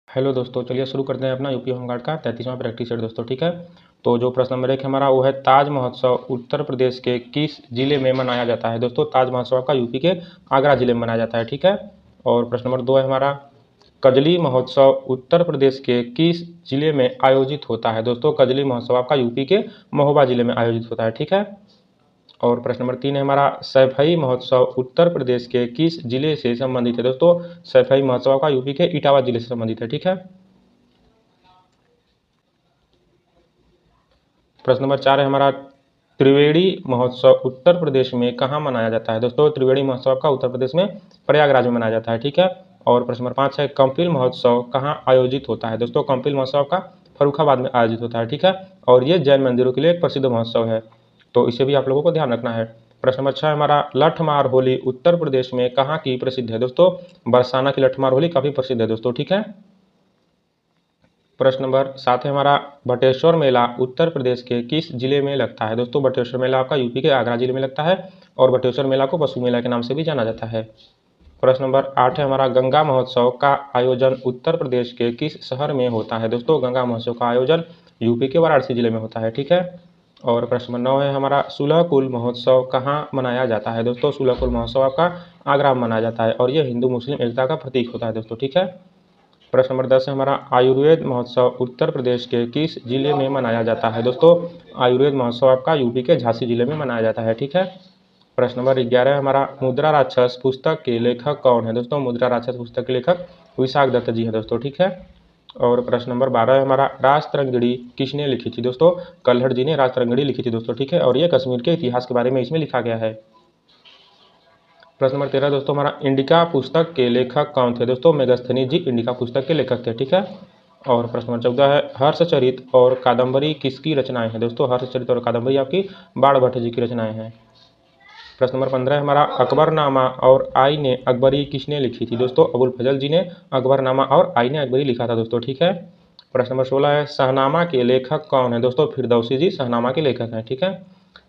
Hello दोस्तों, चलिए शुरू करते हैं अपना यूपी होमगार्ड का 33वां प्रैक्टिस सेट दोस्तों। ठीक है, तो जो प्रश्न नंबर 1 हमारा वो है ताज महोत्सव उत्तर प्रदेश के किस जिले में मनाया जाता है। दोस्तों ताज महोत्सव आपका यूपी के आगरा जिले में मनाया जाता है। ठीक है, और प्रश्न नंबर 2 है हमारा कजली महोत्सव उत्तर प्रदेश के किस जिले में आयोजित होता है। दोस्तों कजली महोत्सव आपका यूपी के महोबा जिले में आयोजित होता है। ठीक है, और प्रश्न नंबर 3 है हमारा सैफई महोत्सव उत्तर प्रदेश के किस जिले से संबंधित है। दोस्तों सैफई महोत्सव का यूपी के इटावा जिले से संबंधित है। ठीक है, प्रश्न नंबर 4 है हमारा त्रिवेणी महोत्सव उत्तर प्रदेश में कहाँ मनाया जाता है। दोस्तों त्रिवेणी महोत्सव का उत्तर प्रदेश में प्रयागराज में मनाया जाता है। ठीक है, और प्रश्न नंबर 5 है कंपिल महोत्सव कहाँ आयोजित होता है। दोस्तों कंपिल महोत्सव का फर्रुखाबाद में आयोजित होता है। ठीक है, और ये जैन मंदिरों के लिए एक प्रसिद्ध महोत्सव है, तो इसे भी आप लोगों को ध्यान रखना है। प्रश्न नंबर 6 हमारा लठमार होली उत्तर प्रदेश में कहाँ की प्रसिद्ध है। दोस्तों बरसाना की लठमार होली काफ़ी प्रसिद्ध है दोस्तों। ठीक है, प्रश्न नंबर 7 है हमारा बटेश्वर मेला उत्तर प्रदेश के किस जिले में लगता है। दोस्तों बटेश्वर मेला आपका यूपी के आगरा जिले में लगता है, और बटेश्वर मेला को पशु मेला के नाम से भी जाना जाता है। प्रश्न नंबर 8 है हमारा गंगा महोत्सव का आयोजन उत्तर प्रदेश के किस शहर में होता है। दोस्तों गंगा महोत्सव का आयोजन यूपी के वाराणसी जिले में होता है। ठीक है, और प्रश्न नंबर 9 है हमारा सुलहकुल महोत्सव कहाँ मनाया जाता है। दोस्तों सुलहकुल महोत्सव आपका आगरा में मनाया जाता है, और यह हिंदू मुस्लिम एकता का प्रतीक होता है दोस्तों। ठीक है, प्रश्न नंबर 10 है हमारा आयुर्वेद महोत्सव उत्तर प्रदेश के किस जिले में मनाया जाता है। दोस्तों आयुर्वेद महोत्सव आपका यूपी के झांसी जिले में मनाया जाता है। ठीक है, प्रश्न नंबर 11 है हमारा मुद्रा राक्षस पुस्तक के लेखक कौन है। दोस्तों मुद्रा राक्षस पुस्तक के लेखक विशाख दत्त जी हैं दोस्तों। ठीक है, और प्रश्न नंबर 12 है हमारा राजतरंगिणी किसने लिखी थी। दोस्तों कल्हड़ जी ने राजतरंगिणी लिखी थी दोस्तों। ठीक है, और ये कश्मीर के इतिहास के बारे में इसमें लिखा गया है। प्रश्न नंबर 13 दोस्तों हमारा इंडिका पुस्तक के लेखक कौन थे। दोस्तों मेगस्थनी जी इंडिका पुस्तक के लेखक थे। ठीक है, और प्रश्न नंबर 14 है हर्षचरित और कादम्बरी किसकी रचनाएं हैं। दोस्तों हर्षचरित और कादम्बरी आपकी बाणभट्ट जी की रचनाएं हैं। प्रश्न नंबर 15 है हमारा अकबरनामा और आईने अकबरी किसने लिखी थी। दोस्तों अबुल फजल जी ने अकबरनामा और आईने अकबरी लिखा था दोस्तों। ठीक है, प्रश्न नंबर 16 है शाहनामा के लेखक कौन है। दोस्तों फिरदौसी जी शाहनामा के लेखक हैं। ठीक है,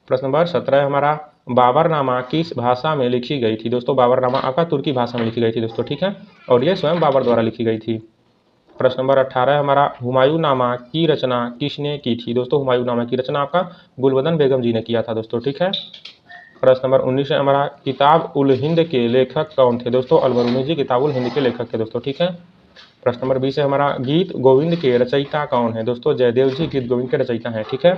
प्रश्न नंबर 17 है हमारा बाबरनामा किस भाषा में लिखी गई थी। दोस्तों बाबरनामा आपका तुर्की भाषा में लिखी गई थी दोस्तों। ठीक है, और यह स्वयं बाबर द्वारा लिखी गई थी। प्रश्न नंबर 18 है हमारा हुमायूंनामा की रचना किसने की थी। दोस्तों हुमायूंनामा की रचना आपका गुलबदन बेगम जी ने किया था दोस्तों। ठीक है, प्रश्न नंबर 19 है हमारा किताब उल हिंद के लेखक कौन थे। दोस्तों अलबरूनी जी किताब उल हिंद के लेखक थे दोस्तों। ठीक है, प्रश्न नंबर 20 है हमारा गीत गोविंद के रचयिता कौन है। दोस्तों जयदेव जी गीत गोविंद के रचयिता हैं। ठीक है,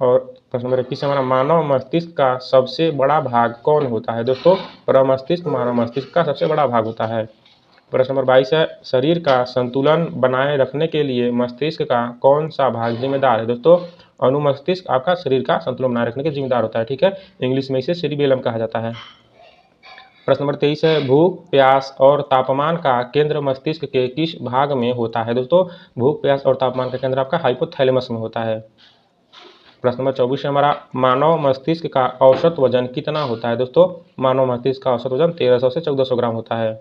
और प्रश्न नंबर 21 हमारा मानव मस्तिष्क का सबसे बड़ा भाग कौन होता है। दोस्तों प्रमस्तिष्क मानव मस्तिष्क का सबसे बड़ा भाग होता है। प्रश्न नंबर 22 है शरीर का संतुलन बनाए रखने के लिए मस्तिष्क का कौन सा भाग जिम्मेदार है। दोस्तों अनुमस्तिष्क आपका शरीर का संतुलन बनाए रखने के जिम्मेदार होता है। ठीक है, इंग्लिश में इसे सेरिबेलम कहा जाता है। प्रश्न नंबर 23 है भूख प्यास और तापमान का केंद्र मस्तिष्क के किस भाग में होता है। दोस्तों भूख प्यास और तापमान का केंद्र आपका हाइपोथैलेमस में होता है। प्रश्न नंबर 24 है हमारा मानव मस्तिष्क का औसत वजन कितना होता है। दोस्तों मानव मस्तिष्क का औसत वजन 1300 से 1400 ग्राम होता है।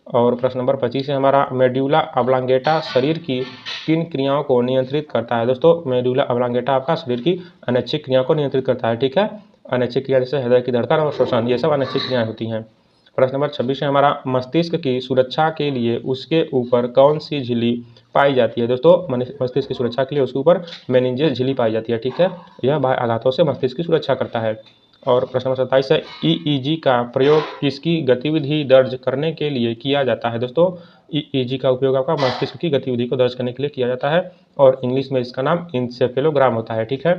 और प्रश्न नंबर 25 है हमारा मेड्यूला ऑब्लांगेटा शरीर की किन क्रियाओं को नियंत्रित करता है। दोस्तों मेड्यूला ऑब्लांगेटा आपका शरीर की अनैच्छिक क्रियाओं को नियंत्रित करता है। ठीक है, अनैच्छिक क्रिया जैसे हृदय की धड़कन और श्वसन ये सब अनैच्छिक क्रियाएं होती हैं। प्रश्न नंबर 26 है हमारा मस्तिष्क की सुरक्षा के लिए उसके ऊपर कौन सी झिल्ली पाई जाती है। दोस्तों मस्तिष्क की सुरक्षा के लिए उसके ऊपर मेनिंजेस झिल्ली पाई जाती है। ठीक है, यह बाह्य आघातों से मस्तिष्क की सुरक्षा करता है। और प्रश्न नंबर 27 है ईईजी का प्रयोग किसकी गतिविधि दर्ज करने के लिए किया जाता है। दोस्तों ईईजी का उपयोग आपका मस्तिष्क की गतिविधि को दर्ज करने के लिए किया जाता है, और इंग्लिश में इसका नाम इंसेफेलोग्राम होता है। ठीक है,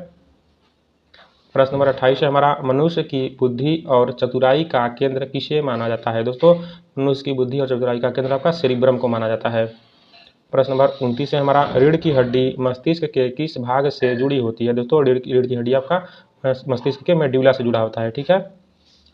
प्रश्न नंबर 28 है हमारा मनुष्य की बुद्धि और चतुराई का केंद्र किसे माना जाता है। दोस्तों मनुष्य की बुद्धि और चतुराई का केंद्र आपका सेरिब्रम को माना जाता है। प्रश्न नंबर 29 है हमारा रीढ़ की हड्डी मस्तिष्क के किस भाग से जुड़ी होती है। दोस्तों रीढ़ की हड्डी आपका मस्तिष्क के मेड्यूला से जुड़ा होता है। ठीक है,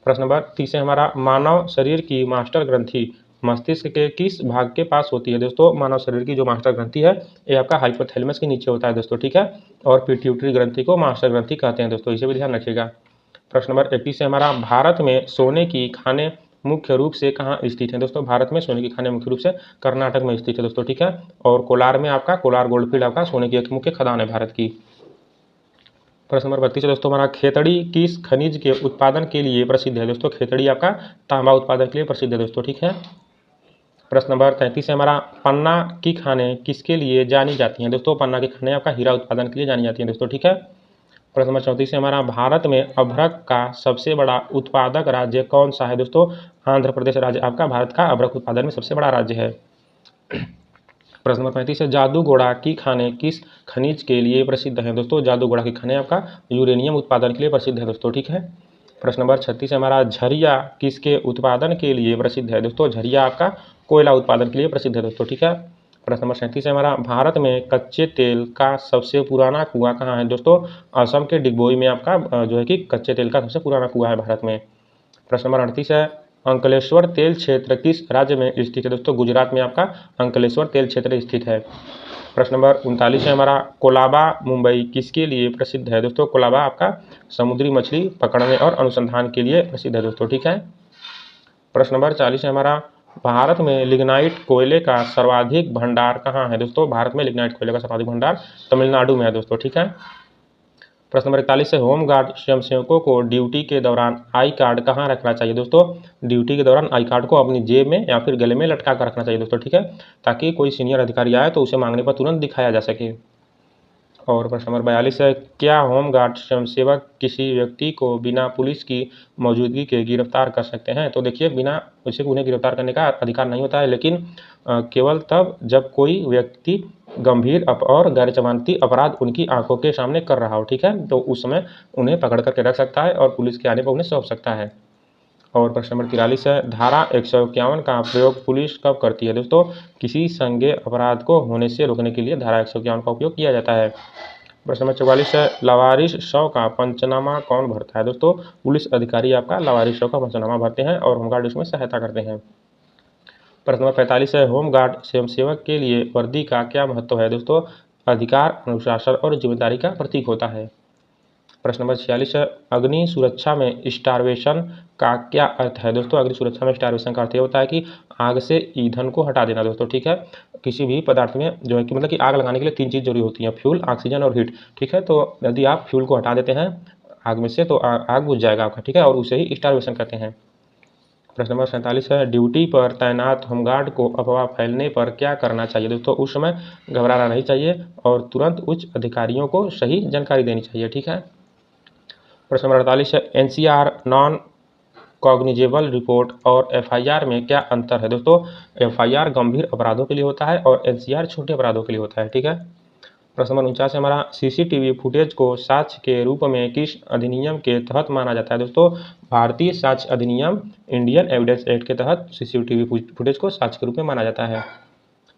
प्रश्न नंबर 30 है हमारा मानव शरीर की मास्टर ग्रंथि मस्तिष्क के किस भाग के पास होती है। दोस्तों मानव शरीर की जो मास्टर ग्रंथि है ये आपका हाइपोथैलेमस के नीचे होता है दोस्तों। ठीक है, और पिट्यूटरी ग्रंथि को मास्टर ग्रंथि कहते हैं दोस्तों, इसे भी ध्यान रखिएगा। प्रश्न नंबर 31 है हमारा भारत में सोने की खाने मुख्य रूप से कहाँ स्थित है। दोस्तों भारत में सोने की खाने मुख्य रूप से कर्नाटक में स्थित है दोस्तों। ठीक है, और कोलार में आपका कोलार गोल्डफील्ड आपका सोने की एक मुख्य खदान है भारत की। प्रश्न नंबर 32 है दोस्तों हमारा खेतड़ी किस खनिज के उत्पादन के लिए प्रसिद्ध है। दोस्तों खेतड़ी आपका तांबा उत्पादन के लिए प्रसिद्ध है दोस्तों। ठीक है, प्रश्न नंबर 33 है हमारा, पन्ना की खानें किसके लिए जानी जाती हैं? दोस्तों पन्ना की खानें आपका हीरा उत्पादन के लिए जानी जाती हैं दोस्तों, ठीक है। प्रश्न नंबर 34 है हमारा, भारत में अभ्रक का सबसे बड़ा उत्पादक राज्य कौन सा है? दोस्तों आंध्र प्रदेश राज्य आपका भारत का अभ्रक उत्पादन में सबसे बड़ा राज्य है। प्रश्न नंबर 35 है, जादूगोड़ा की खानें किस खनिज के लिए प्रसिद्ध हैं? दोस्तों जादूगोड़ा की खानें आपका यूरेनियम उत्पादन के लिए प्रसिद्ध है दोस्तों, ठीक है। प्रश्न नंबर 36 है हमारा, झरिया किसके उत्पादन के लिए प्रसिद्ध है? दोस्तों झरिया आपका कोयला उत्पादन के लिए प्रसिद्ध है दोस्तों, ठीक है। प्रश्न नंबर 37 है हमारा, भारत में कच्चे तेल का सबसे पुराना कुआं कहाँ है? दोस्तों असम के डिगबोई में आपका जो है कि कच्चे तेल का सबसे पुराना कुआं है भारत में। प्रश्न नंबर 38 है, अंकलेश्वर तेल क्षेत्र किस राज्य में स्थित है? दोस्तों गुजरात में आपका अंकलेश्वर तेल क्षेत्र स्थित है। प्रश्न नंबर 39 है हमारा, कोलाबा मुंबई किसके लिए प्रसिद्ध है? दोस्तों कोलाबा आपका समुद्री मछली पकड़ने और अनुसंधान के लिए प्रसिद्ध है दोस्तों, ठीक है। प्रश्न नंबर 40 है हमारा, भारत में लिग्नाइट कोयले का सर्वाधिक भंडार कहाँ है? दोस्तों भारत में लिग्नाइट कोयले का सर्वाधिक भंडार तमिलनाडु में है दोस्तों, ठीक है। प्रश्न नंबर 41 है, होमगार्ड स्वयंसेवकों को ड्यूटी के दौरान आई कार्ड कहाँ रखना चाहिए? दोस्तों ड्यूटी के दौरान आई कार्ड को अपनी जेब में या फिर गले में लटका कर रखना चाहिए दोस्तों, ठीक है, ताकि कोई सीनियर अधिकारी आए तो उसे मांगने पर तुरंत दिखाया जा सके। और प्रश्न नंबर 42 है, क्या होमगार्ड स्वयंसेवक किसी व्यक्ति को बिना पुलिस की मौजूदगी के गिरफ्तार कर सकते हैं? तो देखिए बिना उसे उन्हें गिरफ्तार करने का अधिकार नहीं होता है, लेकिन केवल तब जब कोई व्यक्ति गंभीर और गैर जमानती अपराध उनकी आंखों के सामने कर रहा हो, ठीक है, तो उस समय उन्हें पकड़ करके रख सकता है और पुलिस के आने पर उन्हें सौंप सकता है। और प्रश्न नंबर 43 है, धारा 151 का प्रयोग पुलिस कब करती है? दोस्तों किसी संज्ञेय अपराध को होने से रोकने के लिए धारा 151 का उपयोग किया जाता है। प्रश्न नंबर 44 है, लवारिश शव का पंचनामा कौन भरता है? दोस्तों पुलिस अधिकारी आपका लवारिश शव का पंचनामा भरते हैं और होमगार्ड उसमें सहायता करते हैं। प्रश्न नंबर 45 है, होमगार्ड स्वयंसेवक के लिए वर्दी का क्या महत्व है? दोस्तों अधिकार, अनुशासन और जिम्मेदारी का प्रतीक होता है। प्रश्न नंबर 46 है, अग्नि सुरक्षा में स्टारवेशन का क्या अर्थ है? दोस्तों अग्नि सुरक्षा में स्टारवेशन का अर्थ ये होता है कि आग से ईंधन को हटा देना दोस्तों, ठीक है। किसी भी पदार्थ में जो है कि मतलब कि आग लगाने के लिए 3 चीज़ जरूरी होती हैं, फ्यूल, ऑक्सीजन और हीट, ठीक है। तो यदि आप फ्यूल को हटा देते हैं आग में से तो आग बुझ जाएगा आपका, ठीक है, और उसे ही स्टारवेशन कहते हैं। प्रश्न नंबर 47 है, ड्यूटी पर तैनात होमगार्ड को अफवाह फैलने पर क्या करना चाहिए? दोस्तों उस समय घबराना नहीं चाहिए और तुरंत उच्च अधिकारियों को सही जानकारी देनी चाहिए, ठीक है। प्रश्न नंबर 48 है, एनसीआर नॉन कॉग्निजेबल रिपोर्ट और एफआईआर में क्या अंतर है? दोस्तों एफआईआर गंभीर अपराधों के लिए होता है और एनसीआर छोटे अपराधों के लिए होता है, ठीक है। प्रश्न नंबर 49 है हमारा, सीसीटीवी फुटेज को साक्ष्य के रूप में किस अधिनियम के तहत माना जाता है? दोस्तों भारतीय साक्ष्य अधिनियम, इंडियन एविडेंस एक्ट के तहत सीसीटीवी फुटेज को साक्ष्य के रूप में माना जाता है।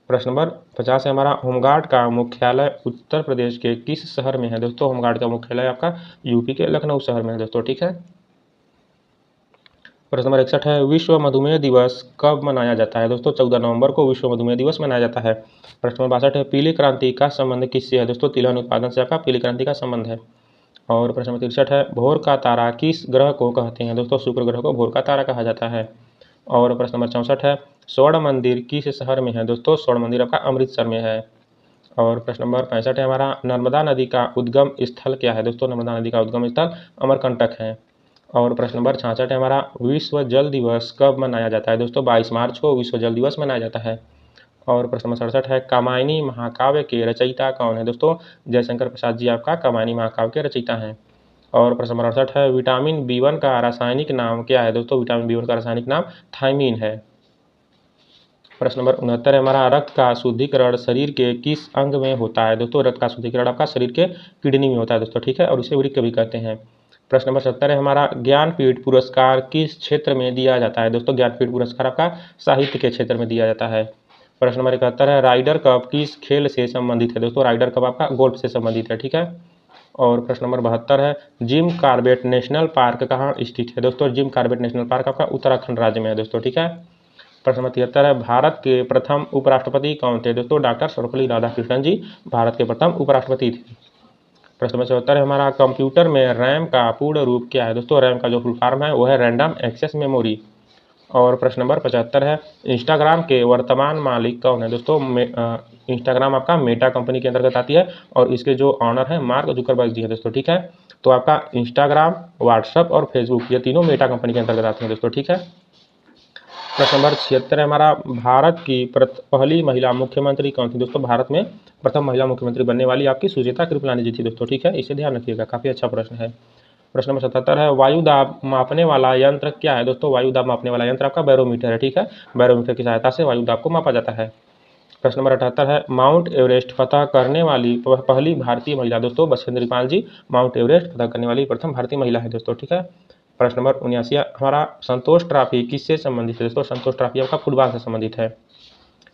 प्रश्न नंबर 50 है हमारा, होमगार्ड का मुख्यालय उत्तर प्रदेश के किस शहर में है? दोस्तों होमगार्ड का मुख्यालय आपका यूपी के लखनऊ शहर में है दोस्तों, ठीक है। प्रश्न नंबर 61 है, विश्व मधुमेह दिवस कब मनाया जाता है? दोस्तों 14 नवंबर को विश्व मधुमेह दिवस मनाया जाता है। प्रश्न नंबर 62 है, पीली क्रांति का संबंध किससे है? दोस्तों तिलहन उत्पादन से आपका पीली क्रांति का संबंध है। और प्रश्न नंबर 63 है, भोर का तारा किस ग्रह को कहते हैं? दोस्तों शुक्र ग्रह को भोर का तारा कहा जाता है। और प्रश्न नंबर 64 है, स्वर्ण मंदिर किस शहर में है? दोस्तों स्वर्ण मंदिर आपका अमृतसर में है। और प्रश्न नंबर 65 है हमारा, नर्मदा नदी का उद्गम स्थल क्या है? दोस्तों नर्मदा नदी का उद्गम स्थल अमरकंटक है। और प्रश्न नंबर 66 है हमारा, विश्व जल दिवस कब मनाया जाता है? दोस्तों 22 मार्च को विश्व जल दिवस मनाया जाता है। और प्रश्न नंबर 67 है, कामायनी महाकाव्य के रचयिता कौन है? दोस्तों जयशंकर प्रसाद जी आपका कामायनी महाकाव्य के रचयिता हैं। और प्रश्न नंबर 68 है, विटामिन B1 का रासायनिक नाम क्या है? दोस्तों विटामिन B1 का रासायनिक नाम थायमीन है। प्रश्न नंबर 69 है हमारा, रक्त का शुद्धिकरण शरीर के किस अंग में होता है? दोस्तों रक्त का शुद्धिकरण आपका शरीर के किडनी में होता है दोस्तों, ठीक है, और इसे वृक्क भी कहते हैं। प्रश्न नंबर 70 है हमारा, ज्ञानपीठ पुरस्कार किस क्षेत्र में दिया जाता है? दोस्तों ज्ञानपीठ पुरस्कार आपका साहित्य के क्षेत्र में दिया जाता है। प्रश्न नंबर 71 है, राइडर कप किस खेल से संबंधित है? दोस्तों राइडर कप आपका गोल्फ से संबंधित है, ठीक है। और प्रश्न नंबर 72 है, जिम कॉर्बेट नेशनल पार्क कहाँ स्थित है? दोस्तों जिम कॉर्बेट नेशनल पार्क आपका उत्तराखंड राज्य में है दोस्तों, ठीक है। प्रश्न नंबर 73 है, भारत के प्रथम उपराष्ट्रपति कौन थे? दोस्तों डॉक्टर सर्वपल्ली राधाकृष्णन जी भारत के प्रथम उपराष्ट्रपति थे। प्रश्न नंबर 74 है हमारा, कंप्यूटर में रैम का पूर्ण रूप क्या है? दोस्तों रैम का जो फुल फॉर्म है वो है रैंडम एक्सेस मेमोरी। और प्रश्न नंबर 75 है, इंस्टाग्राम के वर्तमान मालिक कौन है? दोस्तों इंस्टाग्राम आपका मेटा कंपनी के अंतर्गत आती है और इसके जो ऑनर है मार्क जुकरबर्ग जी है दोस्तों, ठीक है। तो आपका इंस्टाग्राम, व्हाट्सएप और फेसबुक ये तीनों मेटा कंपनी के अंतर्गत आते हैं दोस्तों, ठीक है। प्रश्न नंबर 76 है हमारा, भारत की पहली महिला मुख्यमंत्री कौन थी दोस्तों? भारत में प्रथम महिला मुख्यमंत्री बनने वाली आपकी सुचेता कृपलानी जी थी दोस्तों, ठीक है, इसे ध्यान रखिएगा, काफ़ी अच्छा प्रश्न है। प्रश्न नंबर 77 है, वायु दाब मापने वाला यंत्र क्या है दोस्तों? वायु दाब मापने वाला यंत्र आपका बैरोमीटर है, ठीक है, बैरोमीटर की सहायता से वायु दाब को मापा जाता है। प्रश्न नंबर 78 है, माउंट एवरेस्ट फतह करने वाली पहली भारतीय महिला दोस्तों? बछेंद्री पाल जी माउंट एवरेस्ट फतह करने वाली प्रथम भारतीय महिला है दोस्तों, ठीक है। प्रश्न नंबर 79 हमारा, संतोष ट्रॉफी किससे संबंधित है दोस्तों? संतोष ट्रॉफी आपका फुटबॉल से संबंधित है।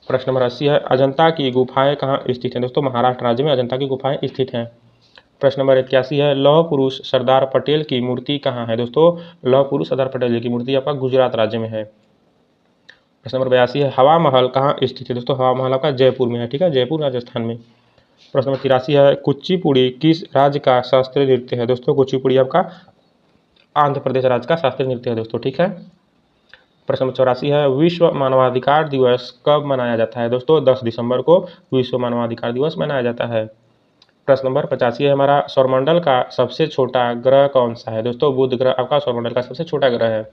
प्रश्न नंबर 80 है, अजंता की गुफाएं कहाँ स्थित हैं दोस्तों? महाराष्ट्र राज्य में अजंता की गुफाएं स्थित हैं। प्रश्न नंबर 81 है, लौह पुरुष सरदार पटेल की मूर्ति कहाँ है दोस्तों? लौह पुरुष सरदार पटेल जी की मूर्ति आपका गुजरात राज्य में है। प्रश्न नंबर 82 है, हवा महल कहाँ स्थित है दोस्तों? हवा महल आपका जयपुर में है, ठीक है, जयपुर राजस्थान में। प्रश्न नंबर 83 है, कुचिपुड़ी किस राज्य का शास्त्रीय नृत्य है दोस्तों? कुचिपुड़ी आपका आंध्र प्रदेश राज्य का शास्त्रीय नृत्य है दोस्तों, ठीक है। प्रश्न नंबर 84 है, विश्व मानवाधिकार दिवस कब मनाया जाता है दोस्तों? 10 दिसंबर को विश्व मानवाधिकार दिवस मनाया जाता है। प्रश्न नंबर 85 है हमारा, सौरमंडल का सबसे छोटा ग्रह कौन सा है दोस्तों? बुध ग्रह आपका सौरमंडल का सबसे छोटा ग्रह है।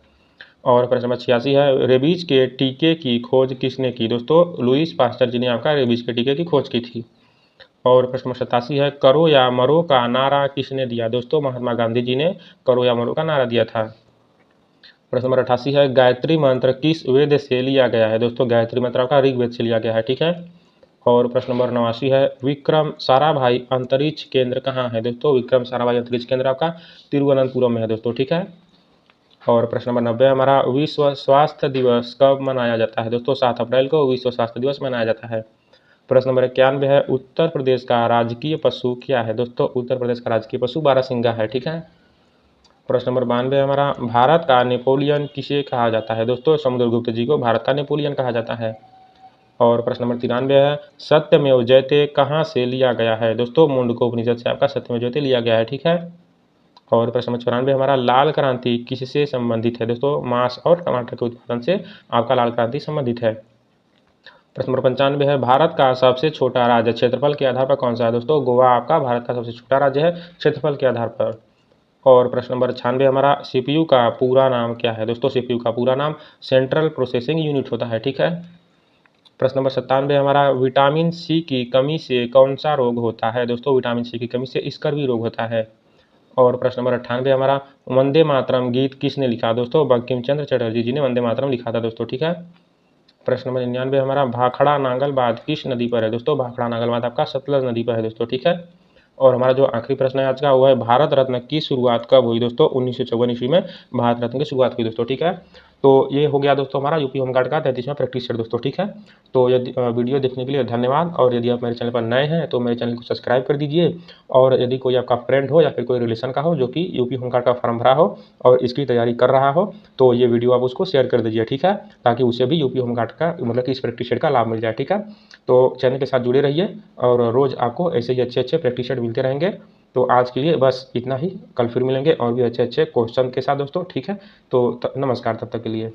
और प्रश्न नंबर 86 है, रेबीज के टीके की खोज किसने की दोस्तों? लुईस पास्टर जी ने आपका रेबीज के टीके की खोज की थी। और प्रश्न नंबर 87 है, करो या मरो का नारा किसने दिया दोस्तों? महात्मा गांधी जी ने करो या मरो का नारा दिया था। प्रश्न नंबर 88 है, गायत्री मंत्र किस वेद से लिया गया है दोस्तों? गायत्री मंत्र आपका ऋग्वेद से लिया गया है, ठीक है। और प्रश्न नंबर 89 है, विक्रम साराभाई अंतरिक्ष केंद्र कहाँ है दोस्तों? विक्रम साराभाई अंतरिक्ष केंद्र आपका तिरुवनंतपुरम में है दोस्तों, ठीक है। और प्रश्न नंबर 90 हमारा, विश्व स्वास्थ्य दिवस कब मनाया जाता है दोस्तों? 7 अप्रैल को विश्व स्वास्थ्य दिवस मनाया जाता है। प्रश्न नंबर 91 है, उत्तर प्रदेश का राजकीय पशु क्या है दोस्तों? उत्तर प्रदेश का राजकीय पशु बारहसिंगा है, ठीक है। प्रश्न नंबर 92 हमारा, भारत का नेपोलियन किसे कहा जाता है दोस्तों? समुद्रगुप्त जी को भारत का नेपोलियन कहा जाता है। और प्रश्न नंबर 93 है, सत्यमेव जयते कहाँ से लिया गया है दोस्तों? मुंडकोपनिषद से आपका सत्यमेव जयते लिया गया है, ठीक है। और प्रश्न नंबर 94 हमारा, लाल क्रांति किससे संबंधित है दोस्तों? मांस और टमाटर के उत्पादन से आपका लाल क्रांति संबंधित है। प्रश्न नंबर 95 है, भारत का सबसे छोटा राज्य क्षेत्रफल के आधार पर कौन सा है दोस्तों? गोवा आपका भारत का सबसे छोटा राज्य है क्षेत्रफल के आधार पर। और प्रश्न नंबर 96 हमारा, सीपीयू का पूरा नाम क्या है दोस्तों? सीपीयू का पूरा नाम सेंट्रल प्रोसेसिंग यूनिट होता है, ठीक है। प्रश्न नंबर 97 हमारा, विटामिन सी की कमी से कौन सा रोग होता है दोस्तों? विटामिन सी की कमी से स्कर्वी रोग होता है। और प्रश्न नंबर 98 हमारा, वंदे मातरम गीत किसने लिखा दोस्तों? बंकिम चंद्र चटर्जी जी ने वंदे मातरम लिखा था दोस्तों, ठीक है। प्रश्न नंबर 99 हमारा, भाखड़ा नांगलबाद किस नदी पर है दोस्तों? भाखड़ा नांगलबाद आपका सतलज नदी पर है दोस्तों, ठीक है। और हमारा जो आखिरी प्रश्न है आज का, वो है, भारत रत्न की शुरुआत कब हुई दोस्तों? 1954 ईस्वी में भारत रत्न की शुरुआत हुई दोस्तों, ठीक है। तो ये हो गया दोस्तों हमारा यूपी होमगार्ड का 33वां प्रैक्टिस सेट दोस्तों, ठीक है। तो यदि वीडियो देखने के लिए धन्यवाद, और यदि आप मेरे चैनल पर नए हैं तो मेरे चैनल को सब्सक्राइब कर दीजिए। और यदि कोई आपका फ्रेंड हो या फिर कोई रिलेशन का हो जो कि यूपी होमगार्ड का फॉर्म भरा हो और इसकी तैयारी कर रहा हो, तो ये वीडियो आप उसको शेयर कर दीजिए, ठीक है, ताकि उसे भी यूपी होमगार्ड का मतलब कि इस प्रैक्टिस सेट का लाभ मिल जाए, ठीक है। तो चैनल के साथ जुड़े रहिए और रोज़ आपको ऐसे ही अच्छे अच्छे प्रैक्टिस सेट मिलते रहेंगे। तो आज के लिए बस इतना ही, कल फिर मिलेंगे और भी अच्छे अच्छे क्वेश्चन के साथ दोस्तों, ठीक है। तो नमस्कार तब तक के लिए।